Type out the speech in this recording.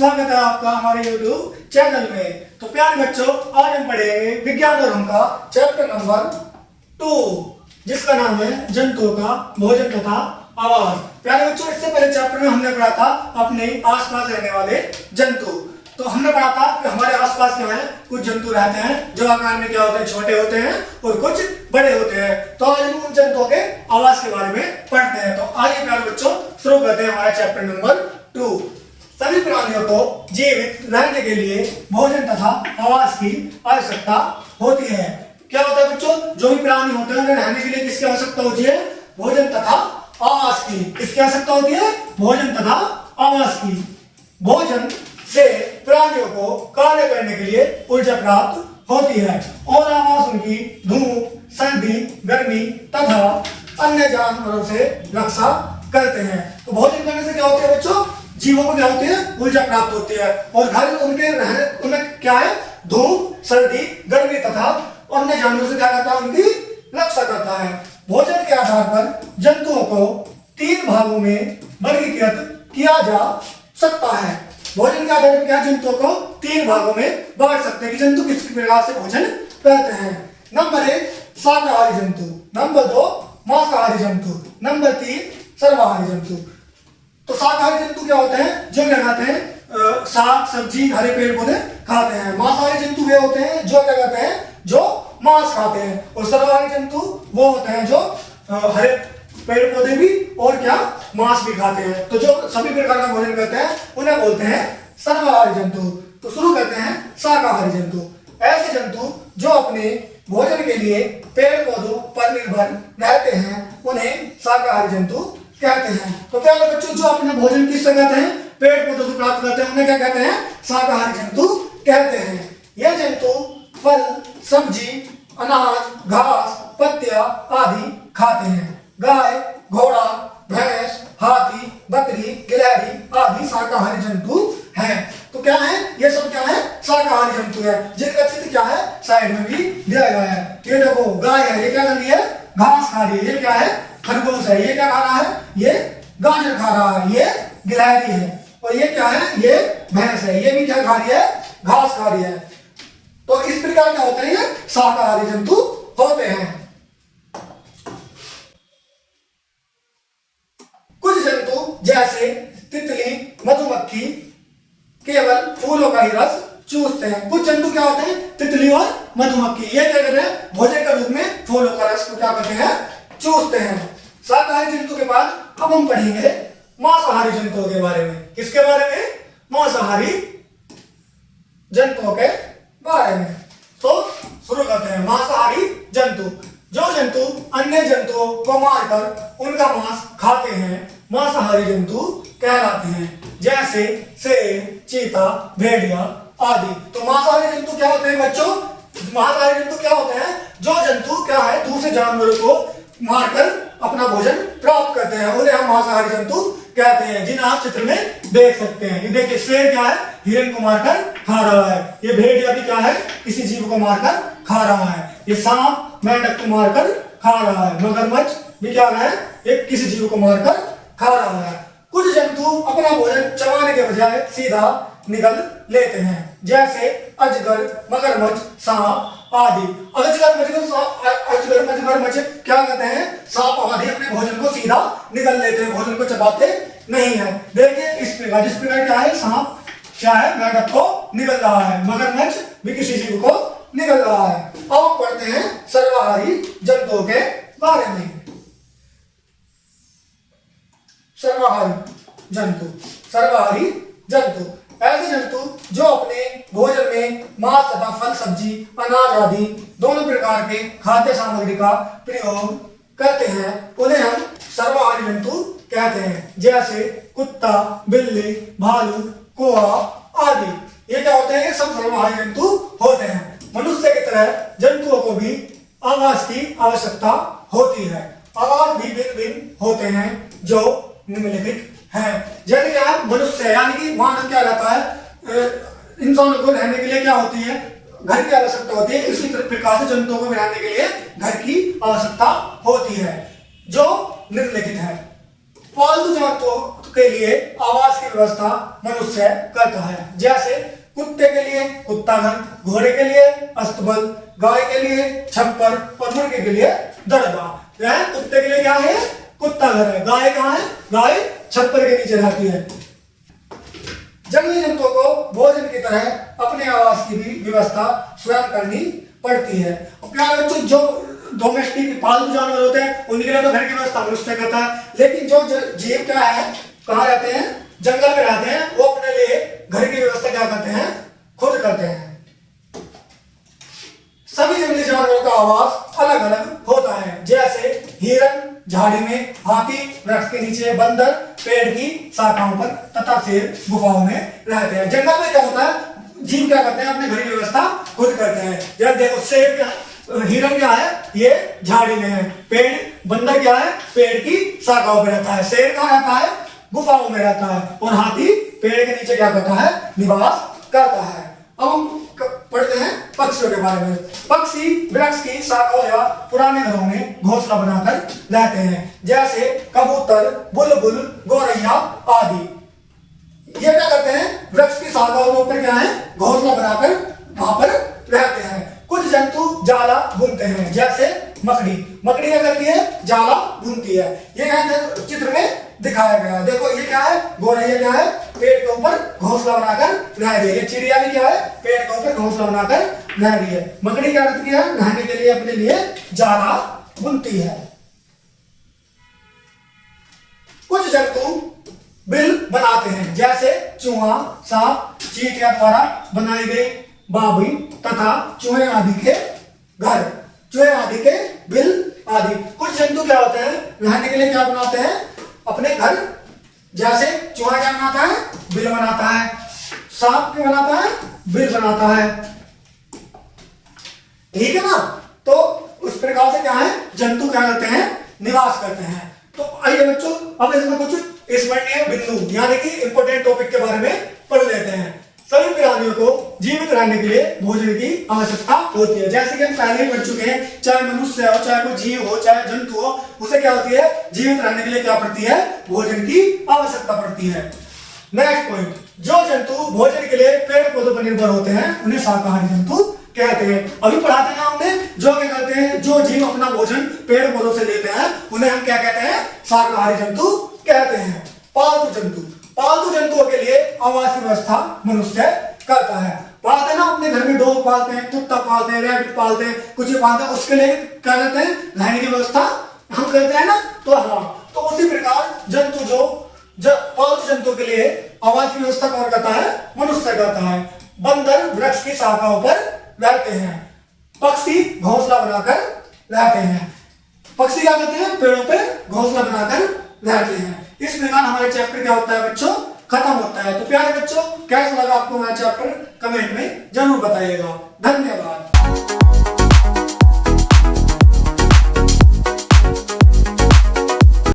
स्वागत है आपका हमारे YouTube चैनल में। तो प्यारे बच्चों, आज हम पढ़ेंगे विज्ञान धर्म का चैप्टर नंबर 2, जिसका नाम है जंतुओं का भोजन तथा आवास। प्यारे बच्चों, इससे पहले चैप्टर में हमने पढ़ा था अपने आसपास रहने वाले जंतु। तो हमने पढ़ा था कि हमारे आसपास क्या है, कुछ जंतु रहते हैं जो आकार में क्या होते हैं, छोटे होते हैं और कुछ बड़े होते हैं। तो आज हम उन जंतुओं के आवास के बारे में पढ़ते हैं। तो आइए प्यारे बच्चों शुरू करते हैं हमारा चैप्टर नंबर 2। सभी प्राणियों को जीवित रहने के लिए भोजन तथा आवास की आवश्यकता होती है। क्या होता है बच्चों, जो भी प्राणी होते हैं उन्हें रहने के लिए किसकी आवश्यकता होती है, भोजन तथा आवास की। किसकी आवश्यकता होती है, भोजन तथा आवास की। भोजन से प्राणियों को कार्य करने के लिए ऊर्जा प्राप्त होती है और आवास उनकी धूप, सर्दी, गर्मी तथा अन्य जानवरों से रक्षा करते हैं। तो भोजन करने से क्या होता है बच्चों, जीवों को क्या होती है, ऊर्जा प्राप्त होती है और घर उनके रहने उनमें क्या है, धूप, सर्दी, गर्मी तथा अन्य जानवरों से क्या करता है, उनकी रक्षा करता है। भोजन के आधार पर जंतुओं को 3 भागों में वर्गीकृत किया जा सकता है। भोजन के आधार पर क्या जंतुओं को 3 भागों में बांट सकते हैं कि जंतु किस प्रकार से भोजन करते हैं। नंबर 1 शाकाहारी जंतु, नंबर 2 मांसाहारी जंतु, नंबर 3 सर्वाहारी जंतु। तो शाकाहारी जंतु क्या होते हैं, जो क्या खाते हैं, साग सब्जी हरे पेड़ पौधे खाते हैं। मांसाहारी जंतु वे होते हैं जो क्या करते हैं, जो मांस खाते हैं। और सर्वाहारी जंतु वो होते हैं जो हरे पेड़ पौधे भी और क्या, मांस भी खाते हैं। तो जो सभी प्रकार का भोजन करते हैं उन्हें बोलते हैं सर्वाहारी जंतु। तो शुरू करते हैं शाकाहारी जंतु। ऐसे जंतु जो अपने भोजन के लिए पेड़ पौधों पर निर्भर रहते हैं उन्हें शाकाहारी जंतु कहते हैं। तो प्यारे बच्चों, जो अपना भोजन किससे कहते हैं, पेड़ पौधों से प्राप्त करते हैं, उन्हें क्या कहते हैं, शाकाहारी जंतु कहते हैं। यह जंतु फल, सब्जी, अनाज, घास, पत्तियां आदि खाते हैं। गाय, घोड़ा, भैंस, हाथी, बकरी, गिलहरी आदि शाकाहारी जंतु हैं। तो क्या है, ये सब क्या है, शाकाहारी जंतु है, जिनका चित्र क्या है, साइड में भी दिया गया है। ये देखो गाय है, ये क्या कर रही है, घास खा रही है। ये क्या है, खरगोश है, ये क्या खा रहा है, ये गाजर खा रहा है। ये गिलहरी है और ये क्या है, ये भैंस है, ये भी क्या खा रही है, घास खा रही है। तो इस प्रकार क्या होते हैं, ये शाकाहारी जंतु होते हैं। कुछ जंतु जैसे तितली, मधुमक्खी केवल फूलों का ही रस चूसते हैं। कुछ जंतु क्या होते हैं, तितली और मधुमक्खी, ये क्या करते हैं, भोजन के रूप में फूलों का रस को क्या करते हैं, चूसते हैं। शाकाहारी जंतु के बाद अब हम पढ़ेंगे मांसाहारी जंतुओं के बारे में। किसके बारे में, मांसाहारी जंतुओं के बारे में। तो शुरू करते हैं मांसाहारी जंतु। जो जंतु अन्य जंतुओं को मारकर उनका मांस खाते हैं मांसाहारी जंतु कहलाते हैं, जैसे शेर, चीता, भेड़िया आदि। तो मांसाहारी जंतु क्या होते हैं बच्चों, मांसाहारी जंतु क्या होते हैं, जो जंतु क्या है, दूसरे जानवरों को मारकर अपना भोजन प्राप्त करते हैं, उन्हें हम मांसाहारी जंतु कहते हैं, जिन्हें आप चित्र में देख सकते हैं। ये देखिए, शेर क्या है, हिरण को मारकर खा रहा है। ये भेड़िया भी क्या है, किसी जीव को मारकर खा रहा है। ये सांप मेंढक को मारकर खा रहा है। मगरमच्छ भी क्या है, एक किसी जीव को मारकर खा रहा है। कुछ जंतु अपना भोजन चबाने के बजाय सीधा निगल लेते हैं, जैसे अजगर, मगरमच्छ, सांप आदि। अजगर मगरमच्छ क्या करते हैं, सांप आदि अपने भोजन को सीधा निगल लेते हैं, भोजन को चबाते नहीं है। देखिए इस प्रकार, जिस प्रकार क्या है, सांप क्या है, मेंढक को निगल रहा है, मगरमच्छ भी किसी जीव को निगल रहा है। अब पढ़ते हैं सर्वाहारी जंतुओं के बारे में। सर्वाहारी जंतु, सर्वाहारी जंतु ऐसे जंतु जो अपने भोजन में मांस तथा फल, सब्जी, अनाज आदि दोनों प्रकार के खाद्य सामग्री का प्रयोग करते हैं, उन्हें हम सर्वाहारी जंतु कहते हैं, जैसे कुत्ता, बिल्ली, भालू, कौवा आदि। ये क्या होते हैं, ये सब सर्वाहारी जंतु होते हैं। मनुष्य की तरह जंतुओं को भी आवास की आवश्यकता होती है। आवास भी भिन्न भिन्न होते हैं जो निम्नलिखित है। जैसे कि आप मनुष्य यानी कि वहां क्या रहता है, इंसानों को रहने के लिए क्या होती है, घर की आवश्यकता होती है। इसी प्रकार से जंतुओं को रहने के लिए घर की आवश्यकता होती है, जो निम्नलिखित है। पालतू के लिए आवास की व्यवस्था मनुष्य करता है। जैसे कुत्ते के लिए कुत्ता घर, घोड़े के लिए अस्तबल, गाय के लिए छप्पर और मुर्गे के लिए दरबा। कुत्ते के लिए क्या है? कुत्ता घर है। गाय कहाँ है? गाय छप्पर के नीचे रहती है। जंगली जंतुओं को भोजन की तरह अपने आवास की भी व्यवस्था स्वयं करनी पड़ती है। प्यारे बच्चों, जो डोमेस्टिक पालतू जानवर होते हैं उनके लिए तो घर की व्यवस्था मनुष्य करता है, लेकिन जो जीव क्या है, कहाँ रहते हैं? जंगल में रहते हैं, वो अपने लिए घर की व्यवस्था क्या करते हैं? खुद करते हैं। सभी जंगली जानवरों का आवास अलग अलग होता है। जैसे हिरन झाड़ी में, हाथी वृक्ष के नीचे, बंदर पेड़ की शाखाओं पर तथा शेर गुफाओं में रहते हैं। जंगल में क्या होता है? जीव क्या करते हैं? अपनी घर की व्यवस्था खुद करते हैं। जैसे देखो, शेर क्या, हिरन क्या है? ये झाड़ी में है। पेड़, बंदर क्या है? पेड़ की शाखाओं पर रहता है। शेर कहाँ रहता है? गुफाओं में रहता है। और हाथी पेड़ के नीचे क्या करता है? निवास करता है। अब हम पढ़ते हैं पक्षियों के बारे में। पक्षी वृक्ष की शाखाओं या पुराने घरों में घोंसला बनाकर रहते हैं। जैसे कबूतर, बुलबुल, गौरैया आदि। ये क्या करते हैं? वृक्ष की शाखाओं के ऊपर क्या है? घोंसला बनाकर वहां पर रहते हैं। कुछ जंतु जाला बुनते हैं। जैसे मकड़ी। मकड़ी क्या करती है? जाला बुनती है। ये यहाँ चित्र में दिखाया गया है। देखो, ये क्या है? गौरैया क्या है? पेड़ के ऊपर घोंसला बनाकर रह रही है। ये चिड़िया भी क्या है? पेड़ के ऊपर घोंसला बनाकर रह रही है। मकड़ी क्या करती है? रहने के लिए अपने लिए जाला बुनती है। कुछ जंतु बिल बनाते हैं। जैसे चूहा, सांप, चींटियां द्वारा बनाई गई बाबी तथा चूहे आदि के घर, चूहे आदि के बिल आदि। कुछ जंतु क्या होते हैं? रहने के लिए क्या बनाते हैं? अपने घर। जैसे चूहा क्या बनाता है? बिल बनाता है। सांप क्या बनाता है? बिल बनाता है। ठीक है ना? तो उस प्रकार से क्या है? जंतु क्या करते हैं? निवास करते हैं। तो आइए बच्चों, अब इसमें कुछ स्मरणीय बिंदु यानी कि इंपोर्टेंट टॉपिक के बारे में पढ़ लेते हैं। सभी प्राणियों को जीवित रहने के लिए भोजन की आवश्यकता होती है। जैसे कि हम पहले ही पढ़ चुके हैं, चाहे मनुष्य हो, चाहे कोई जीव हो, चाहे जंतु हो, उसे क्या होती है? जीवित रहने के लिए क्या पड़ती है? भोजन की आवश्यकता पड़ती है। नेक्स्ट पॉइंट, जो जंतु भोजन के लिए पेड़ पौधों पर निर्भर होते हैं उन्हें शाकाहारी जंतु कहते हैं। अभी पढ़ा था ना हमने, जो क्या करते हैं? जो जीव अपना भोजन पेड़ पौधों से लेते हैं उन्हें हम क्या कहते हैं? शाकाहारी जंतु कहते हैं। पालतू जंतु, पालतू जंतुओं के लिए आवास की व्यवस्था मनुष्य करता है। पालते हैं ना, अपने घर में डॉग पालते हैं, कुत्ता पालते हैं, रैबिट पालते हैं, कुछ भी पालते हैं, उसके लिए क्या करते हैं? रहने की व्यवस्था हम करते हैं ना। तो हाँ, तो उसी प्रकार जंतु जो पालतू जंतु के लिए आवास की व्यवस्था कौन करता है? मनुष्य करता है। बंदर वृक्ष की शाखाओं पर रहते हैं। पक्षी घोंसला बनाकर रहते हैं। पक्षी क्या करते हैं? पेड़ों पर घोंसला बनाकर रहते हैं। इस प्रकार हमारे चैप्टर क्या होता है बच्चों? खत्म होता है। तो प्यारे बच्चों, कैसा लगा आपको हमारा चैप्टर? कमेंट में जरूर बताइएगा। धन्यवाद।